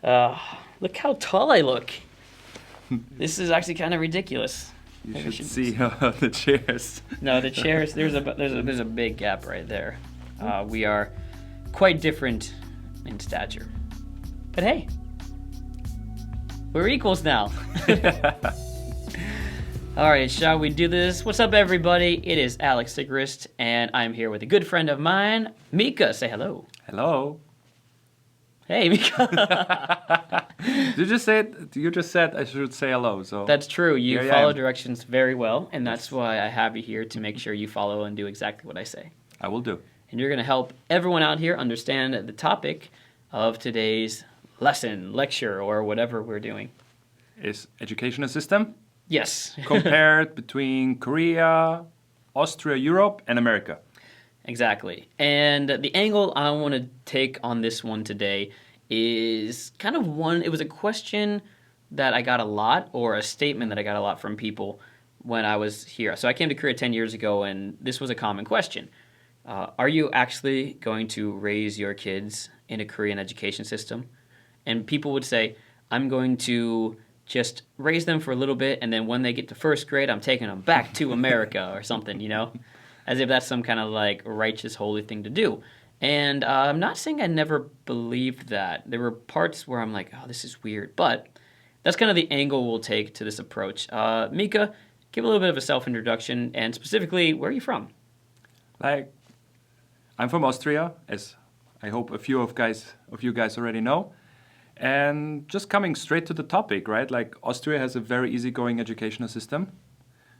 Uh, Look how tall I look. This is actually kind of ridiculous. You Maybe I should see the chairs. No, the chairs. There's a big gap right there. We are quite different in stature, but hey, we're equals now. All right, shall we do this? What's up, everybody? It is Alex Sigrist, and I'm here with a good friend of mine, Mika. Say hello. Hello. Hey, Mika. You just said I should say hello. So That's true. You Here I follow am. directions very well, and that's why I have you here to make sure you follow and do exactly what I say. I will do. And you're going to help everyone out here understand the topic of today's lesson, lecture, or whatever we're doing. Is educational system Yes. compared between Korea, Austria, Europe, and America? Exactly. And the angle I want to take on this one today is kind of one, it was a question that I got a lot, or a statement that I got a lot from people when I was here. So I came to Korea 10 years ago, and this was a common question. Are you actually going to raise your kids in a Korean education system? And people would say, I'm going to just raise them for a little bit, and then when they get to first grade, I'm taking them back to America or something, you know? As if that's some kind of like righteous, holy thing to do. And I'm not saying I never believed that. There were parts where I'm like, oh, this is weird. But that's kind of the angle we'll take to this approach. Mika, give a little bit of a self-introduction, and specifically, where are you from? Like, I'm from Austria, as I hope a few of you guys already know. And just coming straight to the topic, right? Like, Austria has a very easygoing educational system.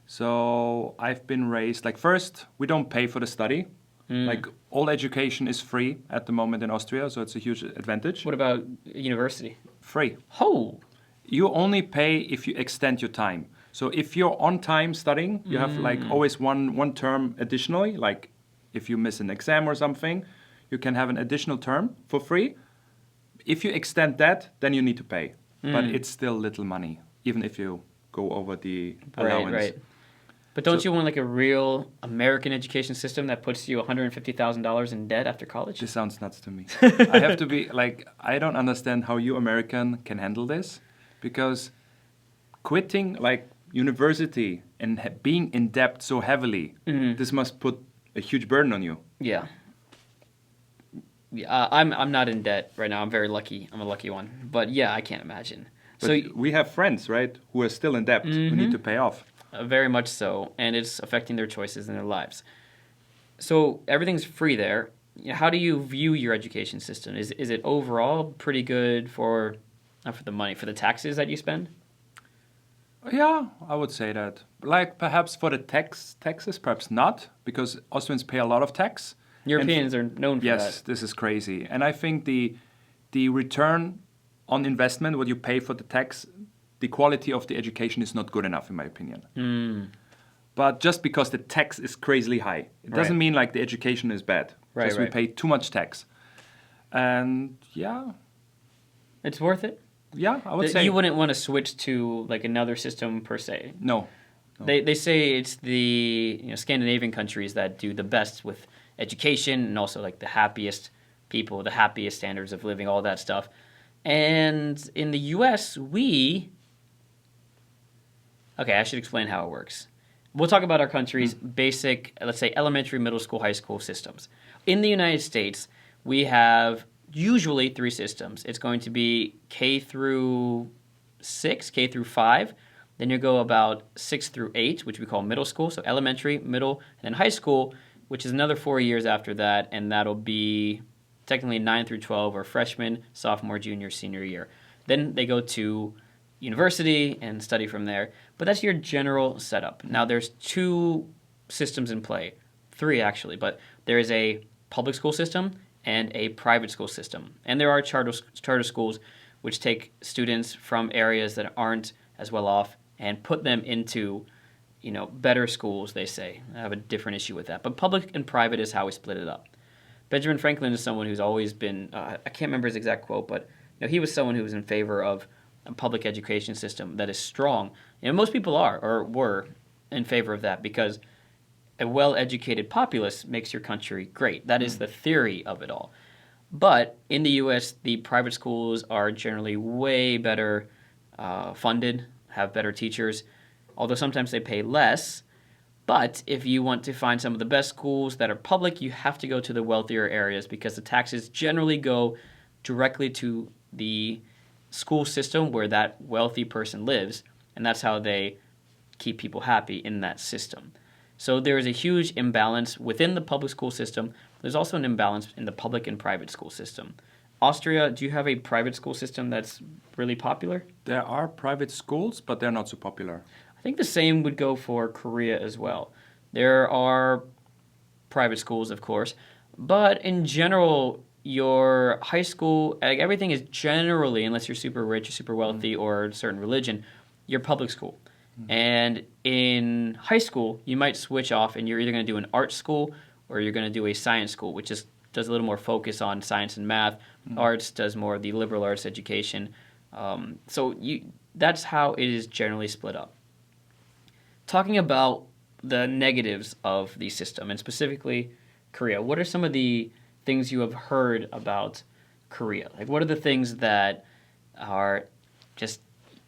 So I've been raised, like, first, we don't pay for the study. Like, all education is free at the moment in Austria, so it's a huge advantage. What about university? Free. Oh, You only pay if you extend your time. So if you're on time studying, you have like always one term additionally. Like if you miss an exam or something, you can have an additional term for free. If you extend that, then you need to pay. But it's still little money, even if you go over the allowance. right. But don't you want like a real American education system that puts you $150,000 in debt after college? This sounds nuts to me. I have to be like, I don't understand how you American can handle this, because quitting like university and being in debt so heavily, this must put a huge burden on you. Yeah. Yeah, I'm not in debt right now. I'm very lucky. I'm a lucky one. But yeah, I can't imagine. But So we have friends, right, who are still in debt, who need to pay off. very much so, and it's affecting their choices in their lives. So everything's free there. How do you view your education system? Is it overall pretty good for not for the money, for the taxes that you spend? Yeah, I would say that. Like perhaps for the taxes, perhaps not, because Austrians pay a lot of tax. Europeans are known for Yes, that. this is crazy. And I think the return on investment, what you pay for the tax, the quality of the education is not good enough, in my opinion. But just because the tax is crazily high, it doesn't Right. mean like the education is bad. Right, Just we right. pay too much tax. And yeah, It's worth it. I would say You wouldn't want to switch to like another system per se. no. They say it's the Scandinavian countries that do the best with education and also like the happiest people, the happiest standards of living, all that stuff. And in the U.S., okay, I should explain how it works. We'll talk about our country's basic, let's say, elementary, middle school, high school systems. In the United States, we have usually three systems. It's going to be K through 6, K through 5. Then you go about 6 through 8, which we call middle school. So elementary, middle, and then high school, which is another 4 years after that. And that'll be technically 9 through 12, or freshman, sophomore, junior, senior year. Then they go to university and study from there. But that's your general setup. Now there's two systems in play, three actually, but there is a public school system and a private school system. And there are charter schools which take students from areas that aren't as well off and put them into, better schools, they say. I have a different issue with that. But public and private is how we split it up. Benjamin Franklin is someone who's always been, I can't remember his exact quote, but he was someone who was in favor of a public education system that is strong. Most people are or were in favor of that because a well-educated populace makes your country great. That is the theory of it all. But in the U.S., the private schools are generally way better funded, have better teachers, although sometimes they pay less. But if you want to find some of the best schools that are public, you have to go to the wealthier areas because the taxes generally go directly to the school system where that wealthy person lives, and that's how they keep people happy in that system. So there is a huge imbalance within the public school system. There's also an imbalance in the public and private school system. Austria, do you have a private school system that's really popular? There are private schools, but they're not so popular. I think the same would go for Korea as well. There are private schools, of course, but in general, your high school, like everything is generally, unless you're super rich or super wealthy or a certain religion, your public school. And in high school, you might switch off and you're either going to do an art school or you're going to do a science school, which just does a little more focus on science and math. Arts does more of the liberal arts education. That's how it is generally split up. Talking about the negatives of the system, and specifically Korea, what are some of the things you have heard about Korea? Like, what are the things that are just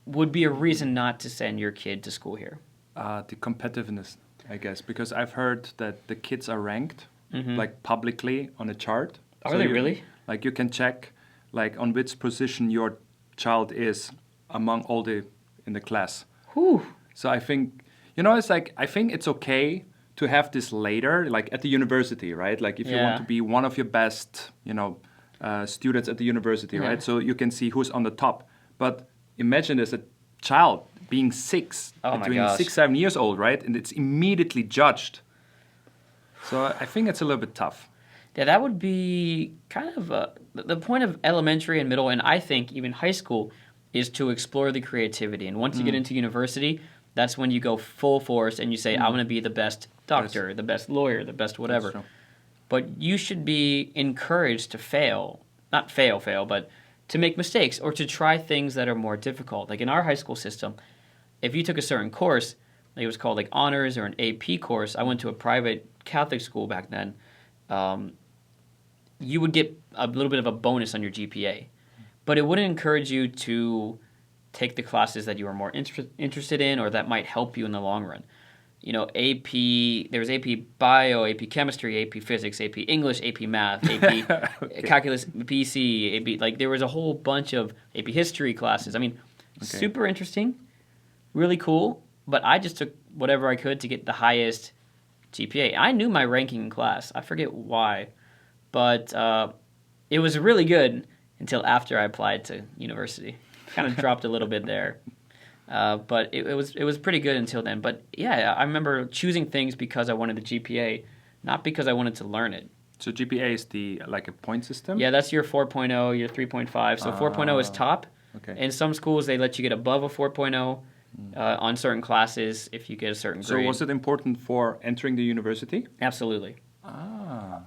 would be a reason not to send your kid to school here? The competitiveness, I guess, because I've heard that the kids are ranked like publicly on a chart. Are they really? Like you can check like on which position your child is among all the in the class. Whew. So I think it's like I think it's okay to have this later, like at the university, right? Like if you want to be one of your best, students at the university, right? So you can see who's on the top. But imagine as a child being 6, between 6, 7 years old, right? And it's immediately judged. So I think it's a little bit tough. Yeah, that would be kind of the point of elementary and middle, and I think even high school, is to explore the creativity. And once you get into university, that's when you go full force and you say, I want to be the best doctor, the best lawyer, the best whatever. But you should be encouraged to fail. Not fail, but to make mistakes or to try things that are more difficult. Like in our high school system, if you took a certain course, like it was called like honors or an AP course, I went to a private Catholic school back then, you would get a little bit of a bonus on your GPA. But it wouldn't encourage you to take the classes that you are more interested in or that might help you in the long run. AP, there's AP Bio, AP Chemistry, AP Physics, AP English, AP Math, AP Calculus, PC, AP, like there was a whole bunch of AP History classes. I mean, super interesting, really cool, but I just took whatever I could to get the highest GPA. I knew my ranking in class. I forget why, but it was really good until after I applied to university. Kind of dropped a little bit there. But it was pretty good until then. But yeah, I remember choosing things because I wanted the GPA, not because I wanted to learn it. So GPA is like a point system? Yeah, that's your 4.0, your 3.5. So 4.0 is top. Okay. In some schools, they let you get above a 4.0 on certain classes if you get a certain grade. So was it important for entering the university? Absolutely.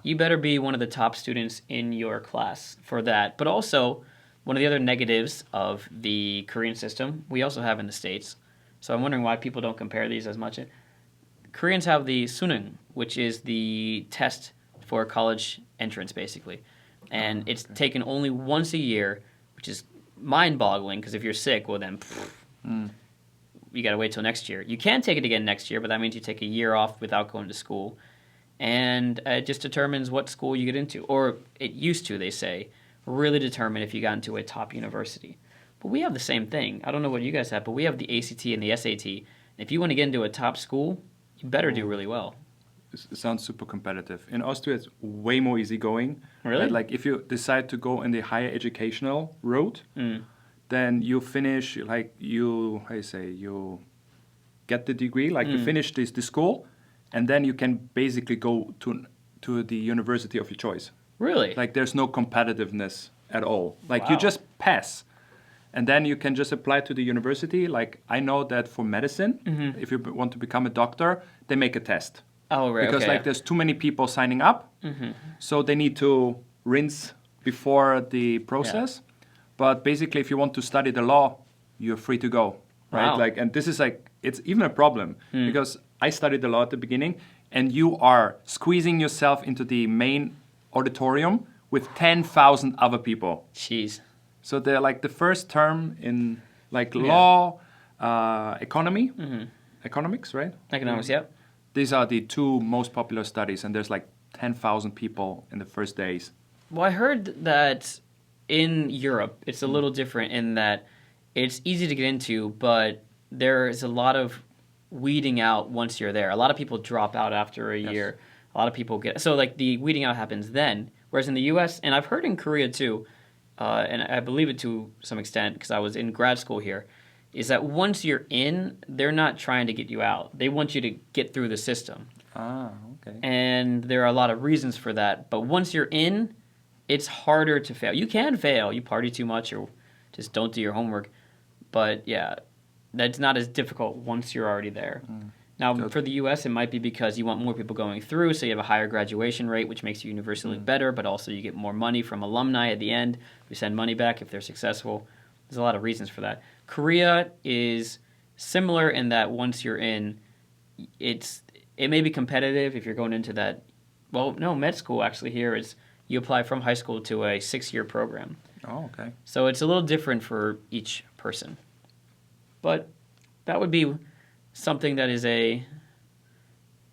You better be one of the top students in your class for that. But also, one of the other negatives of the Korean system, we also have in the States. So I'm wondering why people don't compare these as much. Koreans have the suneung, which is the test for college entrance, basically. And it's taken only once a year, which is mind-boggling, because if you're sick, well then, you got to wait till next year. You can take it again next year, but that means you take a year off without going to school. And it just determines what school you get into. Or it used to, they say, really determine if you got into a top university. But we have the same thing. I don't know what you guys have, but we have the ACT and the SAT. And if you want to get into a top school, you better do really well. It sounds super competitive. In Austria, it's way more easygoing. Really? Right? Like if you decide to go in the higher educational route, then you finish, like you get the degree, like you finish the school, and then you can basically go to the university of your choice. Really? Like there's no competitiveness at all. Like you just pass. And then you can just apply to the university. Like I know that for medicine, if you want to become a doctor, they make a test. Oh, right. Because like there's too many people signing up. So they need to rinse before the process. But basically if you want to study the law, you're free to go. Right? Wow. Like, and this is like, it's even a problem because I studied the law at the beginning and you are squeezing yourself into the main auditorium with 10,000 other people. Jeez. So they're like the first term in like law, economics, right? Economics, yep. These are the two most popular studies, and there's like 10,000 people in the first days. Well, I heard that in Europe, it's a little different in that it's easy to get into, but there is a lot of weeding out once you're there. A lot of people drop out after a year. A lot of people get... So, like, the weeding out happens then. Whereas in the U.S., and I've heard in Korea, too, and I believe it to some extent because I was in grad school here, is that once you're in, they're not trying to get you out. They want you to get through the system. Ah, okay. And there are a lot of reasons for that. But once you're in, it's harder to fail. You can fail. You party too much or just don't do your homework. But, yeah, that's not as difficult once you're already there. Now, for the U.S., it might be because you want more people going through, so you have a higher graduation rate, which makes you universally better, but also you get more money from alumni at the end. You send money back if they're successful. There's a lot of reasons for that. Korea is similar in that once you're in, it may be competitive if you're going into that. Well, no, med school actually here is you apply from high school to a 6-year program. Oh, okay. So it's a little different for each person. But that would be something that is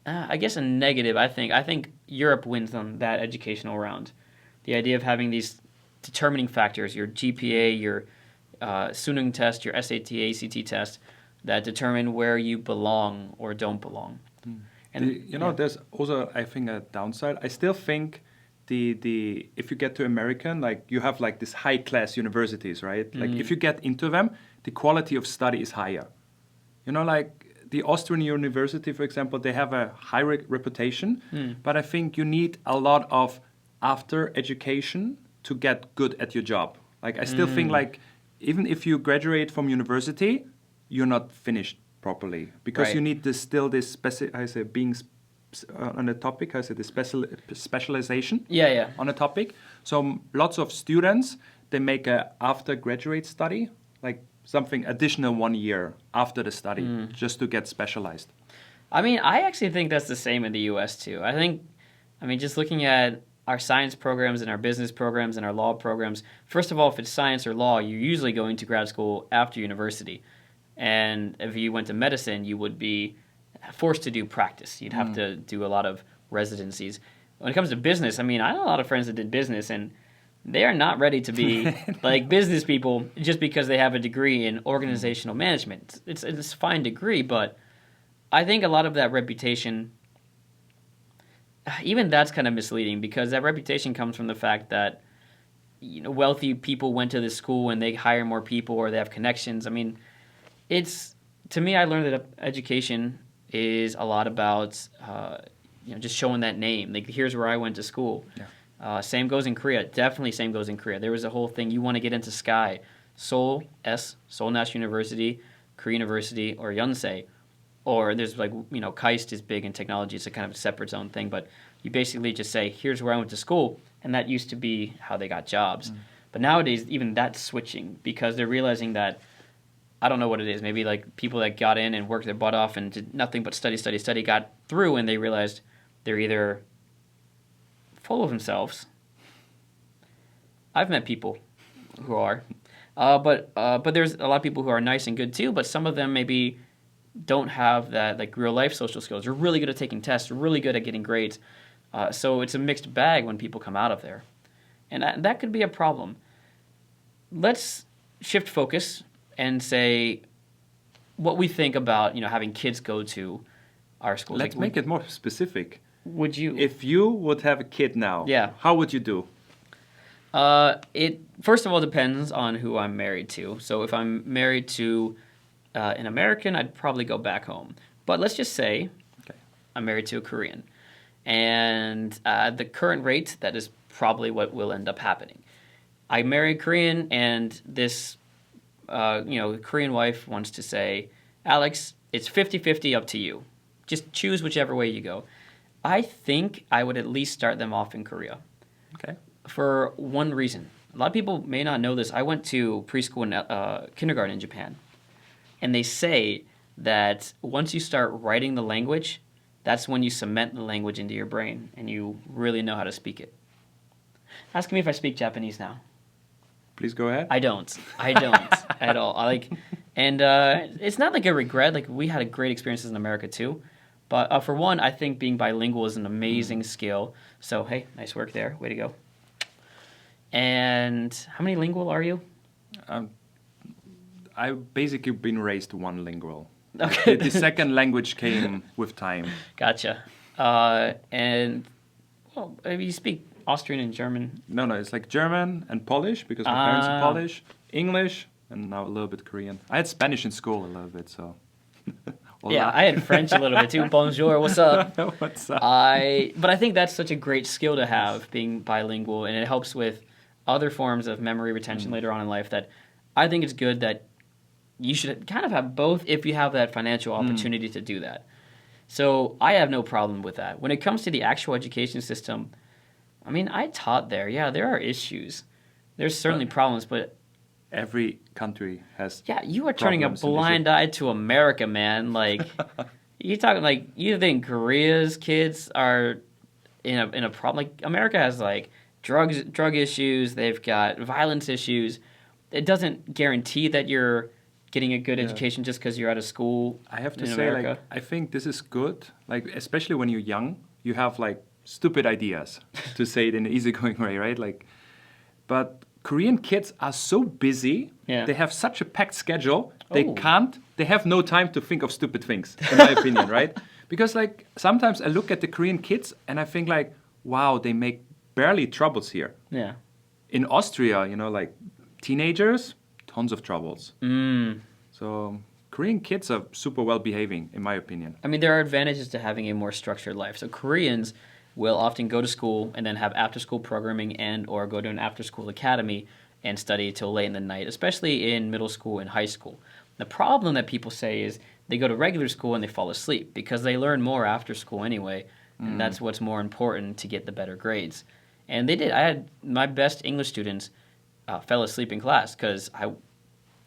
I guess a negative, I think. I think Europe wins on that educational round. The idea of having these determining factors, your GPA, your Suning test, your SAT, ACT test, that determine where you belong or don't belong. And there's also, I think, a downside. I still think the if you get to American, like you have like this high class universities, right? Like if you get into them, the quality of study is higher. Like the Austrian university, for example, they have a high reputation, but I think you need a lot of after education to get good at your job. Like I still think like even if you graduate from university, you're not finished properly because you need this being on a topic, the specialization on a topic. So lots of students, they make a after graduate study, like something additional 1 year after the study just to get specialized. I mean, I actually think that's the same in the U.S. too. Just looking at our science programs and our business programs and our law programs, first of all, if it's science or law, you're usually going to grad school after university. And if you went to medicine, you would be forced to do practice. You'd have to do a lot of residencies. When it comes to business, I know a lot of friends that did business, and they are not ready to be like business people just because they have a degree in organizational management. It's a fine degree, but I think a lot of that reputation, even that's kind of misleading because that reputation comes from the fact that wealthy people went to this school and they hire more people or they have connections. To me, I learned that education is a lot about just showing that name. Like, here's where I went to school. Yeah. Same goes in Korea. Definitely same goes in Korea. There was a whole thing. You want to get into SKY, Seoul National University, Korea University, or Yonsei. Or there's KAIST is big in technology. It's a kind of separate zone thing. But you basically just say, here's where I went to school. And that used to be how they got jobs. But nowadays, even that's switching because they're realizing that, I don't know what it is. Maybe like people that got in and worked their butt off and did nothing but study, got through and they realized they're either full of themselves. I've met people who are. But there's a lot of people who are nice and good too, but some of them maybe don't have that like real life social skills. They're really good at taking tests, really good at getting grades. So it's a mixed bag when people come out of there. And that could be a problem. Let's shift focus and say what we think about, having kids go to our schools. Let's make it more specific. Would you? If you would have a kid now, how would you do? It first of all depends on who I'm married to. So if I'm married to an American, I'd probably go back home. But let's just say I'm married to a Korean. And the current rate, that is probably what will end up happening. I marry a Korean, and this Korean wife wants to say, Alex, it's 50-50 up to you. Just choose whichever way you go. I think I would at least start them off in Korea. Okay. For one reason. A lot of people may not know this. I went to preschool and kindergarten in Japan. And they say that once you start writing the language, that's when you cement the language into your brain and you really know how to speak it. Ask me if I speak Japanese now. Please go ahead. I don't. I don't at all. And it's not like a regret. Like we had a great experiences in America too, but for one, I think being bilingual is an amazing skill. So hey, nice work there. Way to go. And how many lingual are you? I've basically been raised one lingual. Okay. The second language came with time. Gotcha. And well, you speak Austrian and German. No, it's like German and Polish because my parents are Polish, English, and now a little bit Korean. I had Spanish in school a little bit, so. Yeah, I had French a little bit too. Bonjour, what's up? What's up? But I think that's such a great skill to have, being bilingual, and it helps with other forms of memory retention later on in life. That I think it's good that you should kind of have both if you have that financial opportunity to do that. So I have no problem with that. When it comes to the actual education system, I mean, I taught there. Yeah, there are issues. There's certainly problems, but every country has. Yeah, you are turning a blind eye to America, man. Like, you talking like you think Korea's kids are in a problem? Like, America has like drug issues. They've got violence issues. It doesn't guarantee that you're getting a good education just because you're out of school. I have to say, America. like, I think this is good. Like, especially when you're young, you have like stupid ideas, to say it in an easygoing way, right? Like, but Korean kids are so busy. Yeah. They have such a packed schedule. They have no time to think of stupid things, in my opinion, right? Because like sometimes I look at the Korean kids and I think like, wow, they make barely troubles here. Yeah. In Austria, like teenagers, tons of troubles. So Korean kids are super well behaving, in my opinion. I mean, there are advantages to having a more structured life. So Koreans will often go to school and then have after-school programming and or go to an after-school academy and study till late in the night, especially in middle school and high school. The problem that people say is they go to regular school and they fall asleep because they learn more after school anyway, and that's what's more important to get the better grades. And they did. I had my best English students fell asleep in class because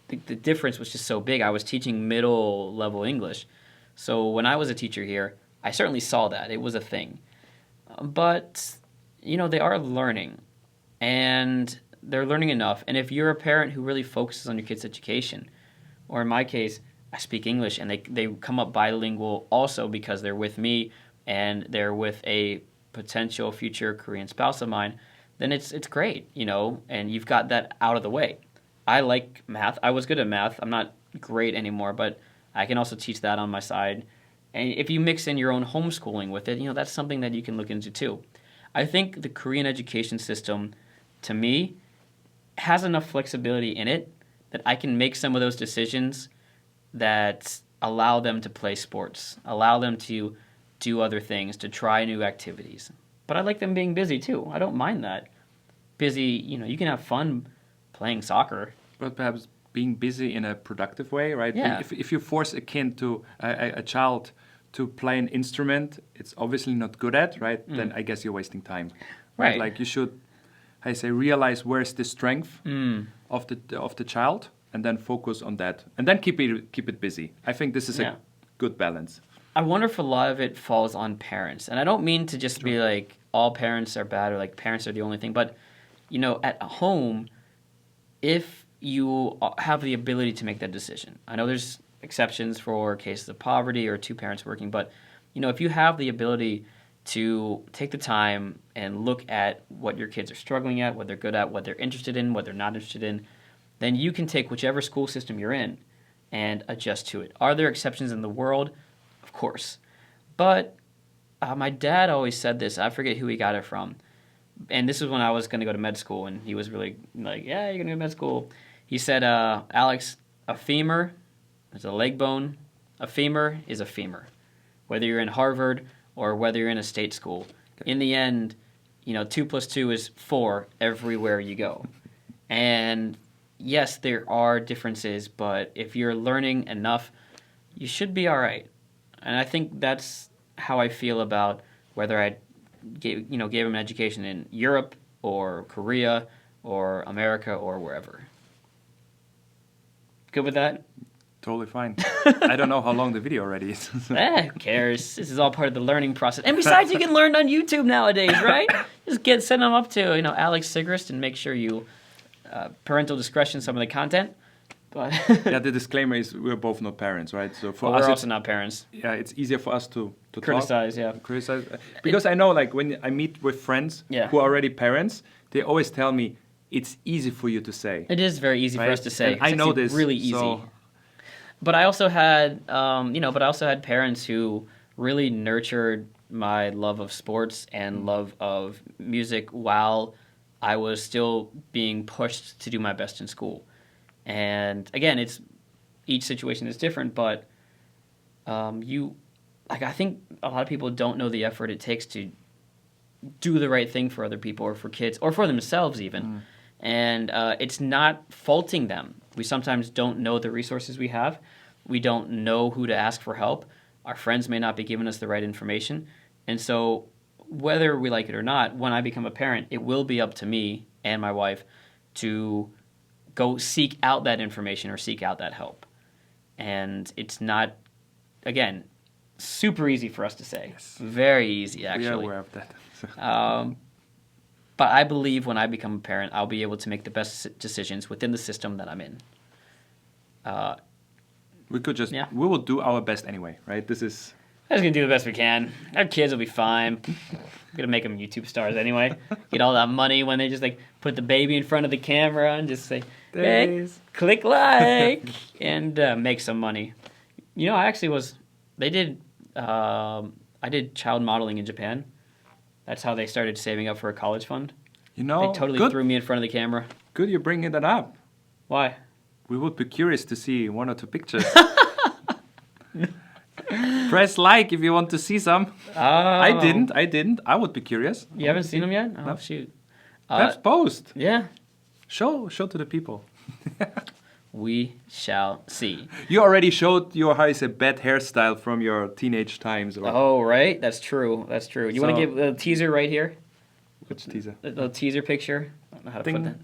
the difference was just so big. I was teaching middle-level English. So when I was a teacher here, I certainly saw that. It was a thing. But, they are learning, and they're learning enough. And if you're a parent who really focuses on your kid's education, or in my case, I speak English, and they come up bilingual also because they're with me and they're with a potential future Korean spouse of mine, then it's great, and you've got that out of the way. I like math. I was good at math. I'm not great anymore, but I can also teach that on my side. And if you mix in your own homeschooling with it, that's something that you can look into too. I think the Korean education system, to me, has enough flexibility in it that I can make some of those decisions that allow them to play sports, allow them to do other things, to try new activities. But I like them being busy too. I don't mind that. Busy, you can have fun playing soccer. But perhaps being busy in a productive way, right? Yeah. If you force a child to play an instrument it's obviously not good at, right? Then I guess you're wasting time. Right. Like you should, realize where's the strength of the child and then focus on that. And then keep it busy. I think this is a good balance. I wonder if a lot of it falls on parents. And I don't mean to just be like all parents are bad or like parents are the only thing, but at home, if you have the ability to make that decision. I know there's exceptions for cases of poverty or two parents working, but if you have the ability to take the time and look at what your kids are struggling at, what they're good at, what they're interested in, what they're not interested in, then you can take whichever school system you're in and adjust to it. Are there exceptions in the world? Of course. But my dad always said this. I forget who he got it from. And this is when I was going to go to med school, and he was really like, yeah, you're going to go to med school. He said, Alex, a femur is a leg bone. A femur is a femur. Whether you're in Harvard or whether you're in a state school, in the end, 2 + 2 is 4 everywhere you go. And yes, there are differences, but if you're learning enough, you should be all right. And I think that's how I feel about whether I gave him an education in Europe or Korea or America or wherever. Good with that? Totally fine. I don't know how long the video already is. Who cares? This is all part of the learning process. And besides, you can learn on YouTube nowadays, right? Just send them up to Alex Sigrist and make sure you parental discretion some of the content. But yeah, the disclaimer is we're both not parents, right? So for we're us, also not parents. yeah, it's easier for us to Criticize, talk, criticize, because I know like when I meet with friends who are already parents, they always tell me it's easy for you to say. It is very easy for us to say. And I know this, really easy. So. But I also had, parents who really nurtured my love of sports and love of music while I was still being pushed to do my best in school. And again, each situation is different, but I think a lot of people don't know the effort it takes to do the right thing for other people or for kids or for themselves even. And it's not faulting them. We sometimes don't know the resources we have. We don't know who to ask for help. Our friends may not be giving us the right information. And so whether we like it or not, when I become a parent, it will be up to me and my wife to go seek out that information or seek out that help. And it's not, again, super easy for us to say. Yes. Very easy, actually. We are aware of that. But I believe when I become a parent, I'll be able to make the best decisions within the system that I'm in. We will do our best anyway, right? I'm just going to do the best we can. Our kids will be fine. I'm going to make them YouTube stars anyway. Get all that money when they just put the baby in front of the camera and just say, hey, click like, and make some money. I did child modeling in Japan. That's how they started saving up for a college fund. They totally threw me in front of the camera. Good you're bringing that up. Why? We would be curious to see 1 or 2 pictures. Press like if you want to see some. Oh. I didn't. I would be curious. You haven't seen them yet? Oh, no. Shoot. Perhaps post. Yeah. Show to the people. We shall see. You already showed your, bad hairstyle from your teenage times. Oh, right. That's true. You want to give a teaser right here? Which teaser? The teaser picture. I don't know how to put that.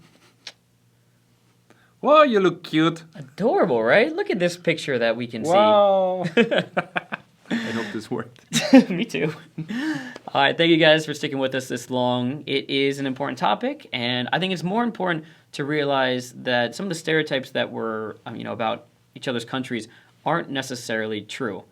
Whoa, you look cute. Adorable, right? Look at this picture that we can see. Wow. I hope this worked. Me too. All right, thank you guys for sticking with us this long. It is an important topic, and I think it's more important to realize that some of the stereotypes that were, about each other's countries aren't necessarily true.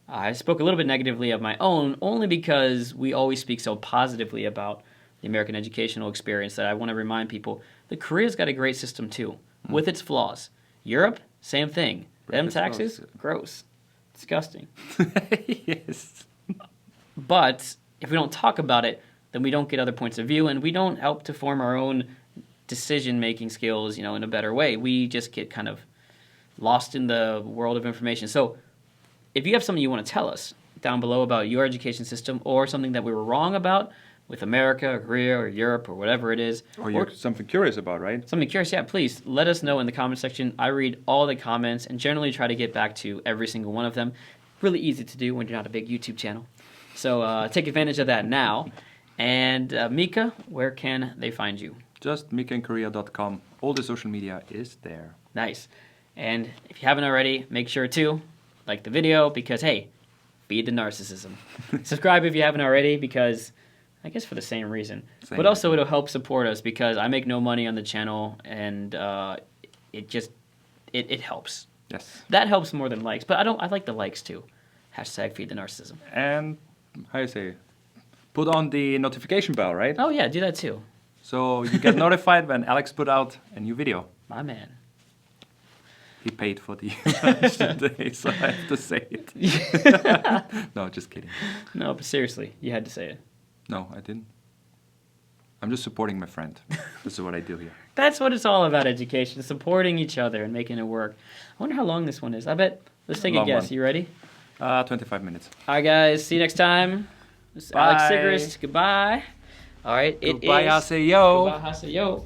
I spoke a little bit negatively of my own, only because we always speak so positively about the American educational experience that I want to remind people that Korea's got a great system too, with its flaws. Europe, same thing. Them taxes, gross. Disgusting. Yes. But if we don't talk about it, then we don't get other points of view, and we don't help to form our own decision-making skills, in a better way. We just get kind of lost in the world of information. So if you have something you want to tell us down below about your education system or something that we were wrong about with America or Korea or Europe or whatever it is. Or you're something curious about, right? Something curious, yeah, please let us know in the comment section. I read all the comments and generally try to get back to every single one of them. Really easy to do when you're not a big YouTube channel. So take advantage of that now. And Mika, where can they find you? Just MikainKorea.com. All the social media is there. Nice. And if you haven't already, make sure to like the video because, hey, feed the narcissism. Subscribe if you haven't already because, I guess for the same reason. But also it'll help support us because I make no money on the channel and it helps. Yes. That helps more than likes. But I like the likes too. Hashtag feed the narcissism. And, put on the notification bell, right? Oh yeah, do that too. So you get notified when Alex put out a new video. My man. He paid for the lunch today, so I have to say it. No, just kidding. No, but seriously, you had to say it. No, I didn't. I'm just supporting my friend. This is what I do here. That's what it's all about, education. Supporting each other and making it work. I wonder how long this one is. I bet. Let's take a guess. One. You ready? 25 minutes. All right, guys. See you next time. This is Alex Sigrist. Goodbye. All right. Goodbye, it is. haseyo. Goodbye, haseyo.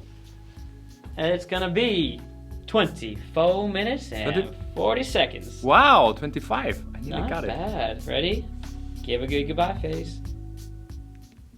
And it's going to be 24 minutes and 40 seconds. Wow, 25. I nearly got it. Not bad. Ready? Give a good goodbye face.